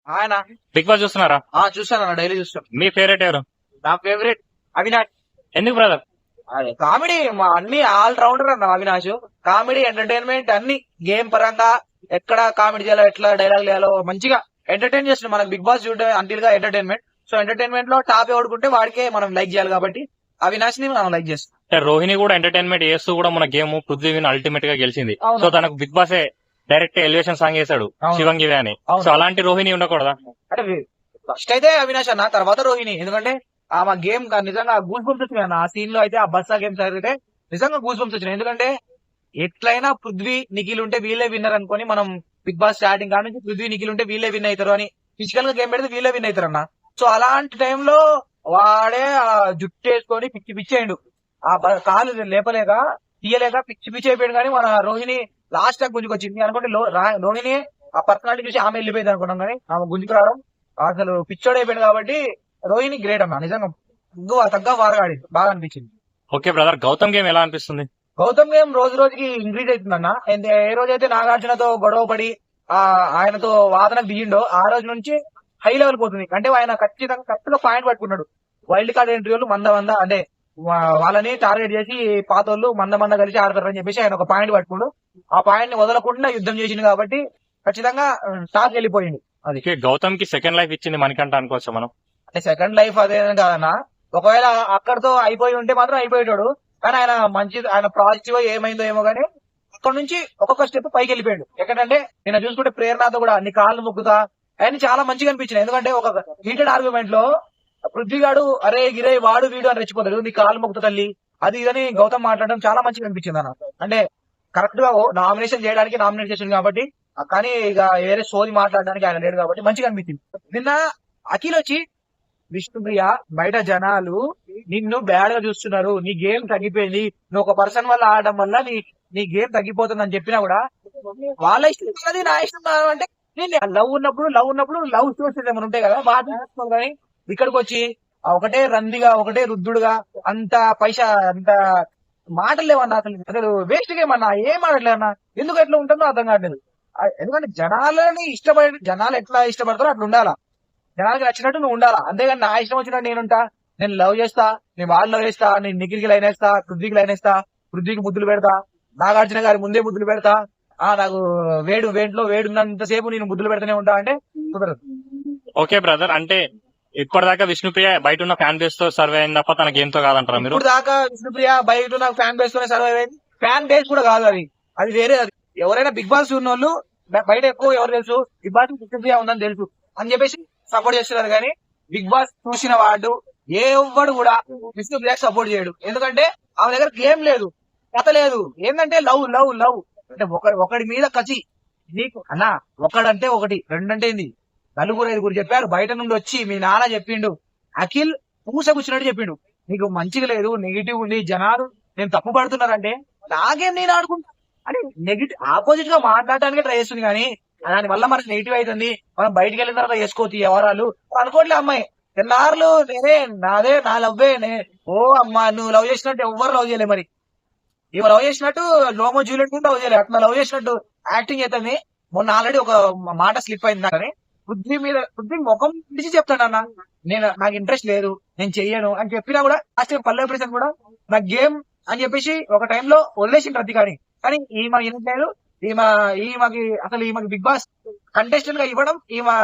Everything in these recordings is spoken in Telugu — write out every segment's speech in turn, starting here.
ఆయన బిగ్ బాస్ చూస్తున్నారా? చూస్తాను, డైలీ చూస్తాను. మీ ఫేవరెట్ ఎవరు? నా ఫేవరెట్ అవినాష్. ఎందుకు బ్రదర్? కామెడీ అన్ని ఆల్ రౌండర్ అన్న అవినాష్. కామెడీ, ఎంటర్టైన్మెంట్ అన్ని గేమ్ పరంగా ఎక్కడ కామెడీ చేయాలో, ఎట్లా డైలాగ్ చేయాలో మంచిగా ఎంటర్టైన్ చేస్తున్నాం. మనకు బిగ్ బాస్ చూడడం అంటిల్ గా ఎంటర్టైన్మెంట్. సో ఎంటర్టైన్మెంట్ లో టాప్ ఎవడుకుంటే వాడికే మనం లైక్ చేయాలి కాబట్టి అవినాష్ ని మనం లైక్ చేస్తాం. రోహిణి కూడా ఎంటర్టైన్మెంట్ చేస్తూ కూడా మన గేమ్ పృథ్వీని అల్టిమేట్ గా గెలిచింది. అవును. సో తనకు Bigg Boss direct elevation song చేశాడు అవును. శివంగివి అని. అవును. సో అలాంటి రోహిణి ఉండకూడదా? అంటే ఫస్ట్ అయితే అవినాష్ అన్న, తర్వాత రోహిణి. ఎందుకంటే ఆమె గేమ్ నిజంగా గూస్ బంప్స్ వచ్చినాయి అన్న. ఆ సీన్ లో అయితే, ఆ బస్సా గేమ్స్ అయితే నిజంగా గూస్ బంప్స్ వచ్చినాయి. ఎందుకంటే ఎట్లయినా పృథ్వీ, నిఖిల్ ఉంటే వీళ్ళే విన్నర్ అనుకొని మనం బిగ్ బాస్ స్టార్టింగ్ కాడ నుంచి పృథ్వీ, నిఖిల్ ఉంటే వీళ్ళే విన్ అవుతారు అని ఫిజికల్ గా గేమ్ పెడితే వీళ్ళే విన్ అవుతారు అన్న. సో అలాంటి టైంలో వాడే ఆ జుట్టు వేసుకొని పిచ్చి పిచ్చి అయిండు. కాలు లేపలేక తీయలేక పిచ్చి పిచ్చి అయిపోయాడు. కానీ మన రోహిణి లాస్ట్ టైం గుంజుకొచ్చింది అనుకుంటే రోహిణి ఆ పర్సనాలిటీ చూసి ఆమె వెళ్ళిపోయింది అనుకున్నాం. కానీ ఆమె గుంజుకు రావడం అసలు పిచ్చోడు అయిపోయాడు. కాబట్టి రోహిణి గ్రేట్ అన్న, నిజంగా తగ్గ వారగాడి బాగా అనిపించింది. ఓకే బ్రదర్, గౌతమ్ గేమ్ ఎలా అనిపిస్తుంది? గౌతమ్ గేమ్ రోజు రోజుకి ఇంక్రీజ్ అవుతుందన్న. ఏ రోజైతే నాగార్జునతో గొడవ పడి ఆయనతో వాదన దిగిండో ఆ రోజు నుంచి హై లెవెల్ పోతుంది. అంటే ఆయన ఖచ్చితంగా కరెక్ట్ గా పాయింట్ పట్టుకున్నాడు. వైల్డ్ కార్డ్ ఎంట్రీ వాళ్ళు మంద అంటే వాళ్ళని టార్గెట్ చేసి పాతోళ్ళు మంద కలిసి ఆడతారని చెప్పేసి ఆయన ఒక పాయింట్ పట్టుకున్నాడు. ఆ పాయింట్ ని వదలకుండా యుద్ధం చేసింది కాబట్టి ఖచ్చితంగా టాప్ వెళ్ళిపోయింది. అది గౌతమ్ కి సెకండ్ లైఫ్ ఇచ్చింది మనకంట అనుకోవచ్చు మనం. అంటే సెకండ్ లైఫ్ అదే కాదన్నా. ఒకవేళ అక్కడతో అయిపోయి ఉంటే మాత్రం అయిపోయేటాడు. కానీ ఆయన మంచి, ఆయన పాజిటివ్ ఏమైందో ఏమో గానీ అక్కడ నుంచి ఒక్కొక్క స్టెప్ పైకి వెళ్ళిపోయాడు. ఎక్కడంటే నేను చూసుకుంటే ప్రేరణతో కూడా నీ కాళ్ళు మొక్కుతా ఆయన చాలా మంచిగా అనిపించింది. ఎందుకంటే ఒక హీటెడ్ ఆర్గ్యుమెంట్ లో పృథ్వీగాడు అరే గిరే వాడు వీడు అని రెచ్చిపోతాడు, నీ కాళ్ళు మొక్కుతా తల్లి అది ఇదని గౌతమ్ మాట్లాడడం చాలా మంచిగా అనిపించింది అన్న. అంటే కరెక్ట్ గా నామినేషన్ చేయడానికి నామినేట్ చేసింది కాబట్టి, కానీ ఇక వేరే సోది మాట్లాడడానికి ఆయన లేడు కాబట్టి మంచిగా అనిపించింది. నిన్న అఖిల్ వచ్చి విష్ణుప్రియ బయట జనాలు నిన్ను బ్యాడ్ గా చూస్తున్నారు, నీ గేమ్ తగ్గిపోయింది, నువ్వు ఒక పర్సన్ వల్ల ఆడడం వల్ల నీ గేమ్ తగ్గిపోతుందని చెప్పినా కూడా వాళ్ళ ఇష్టం కాదు నా ఇష్టం అంటే నేను లవ్ ఉన్నప్పుడు లవ్ స్టోరీస్ ఏమైనా ఉంటాయి కదా బాగా. కానీ ఇక్కడికి వచ్చి ఒకటే రందిగా ఒకటే రుద్దుడుగా అంత పైసా అంత మాటలు లేవన్నా. అసలు వేస్ట్ గేమ్ అన్నా, ఏం మాటలేదన్నా. ఎందుకు ఎట్లా ఉంటుందో అర్థం కావట్లేదు. ఎందుకంటే జనాలు ఎట్లా ఇష్టపడతారో అట్లా ఉండాలా, జనాలకి నచ్చినట్టు నువ్వు ఉండాలా. అంతేగాని నా ఇష్టం వచ్చినట్టు నేనుంటా, నేను లవ్ చేస్తా, నేను వాళ్ళు లవ్ చేస్తా, నేను నిఖిల్కి లైన్ వేస్తా, పృథ్వీకి లైన్ వేస్తా, పృథ్వీకి ముద్దులు పెడతా, నాగార్జున గారి ముందే ముద్దులు పెడతా, నాకు వేడిలో వేడున్నంతసేపు నేను ముద్దులు పెడతానే ఉంటా అంటే కుదరదు. ఓకే బ్రదర్, అంటే ఇప్పటిదాకా విష్ణుప్రియ బయట ఉన్న ఫ్యాన్ బేస్ తో సర్వే అయింది తప్ప తన గేమ్ తో కాదంటారా మీరు? ఇప్పుడు దాకా విష్ణుప్రియ బయట ఉన్న ఫ్యాన్ బేస్ తోనే సర్వే అయింది. ఫ్యాన్ బేస్ కూడా కాదు అది వేరే. అది ఎవరైనా బిగ్ బాస్ ఉన్న వాళ్ళు బయట ఎక్కువ ఎవరు తెలుసు, బిగ్ బాస్ విష్ణుప్రియ ఉందని తెలుసు అని చెప్పేసి సపోర్ట్ చేస్తున్నారు. కానీ బిగ్ బాస్ చూసిన వాడు ఏ ఒవ్వడు కూడా విష్ణుప్రియ సపోర్ట్ చేయడు. ఎందుకంటే ఆమె దగ్గర గేమ్ లేదు, కథ లేదు. ఏంటంటే లవ్ లవ్ లవ్ అంటే ఒకడి మీద కసి. నీకు అన్నా ఒకడంటే ఒకటి, రెండంటే ఏంది, నలుగురు ఐదుగురు చెప్పారు. బయట నుండి వచ్చి మీ నాన్న చెప్పిండు, అఖిల్ పూసగుచ్చినట్టు చెప్పిండు, నీకు మంచిగా లేదు, నెగిటివ్ ఉంది, జనాలు నేను తప్పు పడుతున్నారంటే నాకేం నేను ఆడుకుంటా అని నెగిటివ్ ఆపోజిట్ గా మాట్లాడటానికి ట్రై చేస్తుంది. కానీ దాని వల్ల మనకి నెగిటివ్ అవుతుంది, మనం బయటికి వెళ్ళిన తర్వాత వేసుకోవచ్చు ఎవరాలు అనుకోవట్లే. అమ్మాయి ఎన్నాళ్ళు నాదే నా లవ్వే ఓ అమ్మా నువ్వు లవ్ చేసినట్టు ఎవ్వరు లవ్ చేయలే. మరి ఇవి లవ్ చేసినట్టు లోమో జూలియట్ కూడా లవ్ చేయలేదు, అట్లా లవ్ చేసినట్టు యాక్టింగ్ చేస్తుంది. మొన్న ఆల్రెడీ ఒక మాట స్లిప్ అయింది కానీ పృథ్వీ ముఖం పిలిచి చెప్తాడు అన్న, నాకు ఇంట్రెస్ట్ లేదు, నేను చెయ్యను అని చెప్పినా కూడా లాస్ట్ పల్లె ప్రెసెంట్ కూడా నా గేమ్ అని చెప్పేసి ఒక టైంలో వదిలేసింది రద్ది. కానీ ఈమె లేదు, ఈమెకి బిగ్ బాస్ కంటెస్టెంట్ గా ఇవ్వడం ఈమె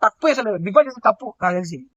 తప్పు. అసలు బిగ్ బాస్ తప్పు నాకు తెలిసి.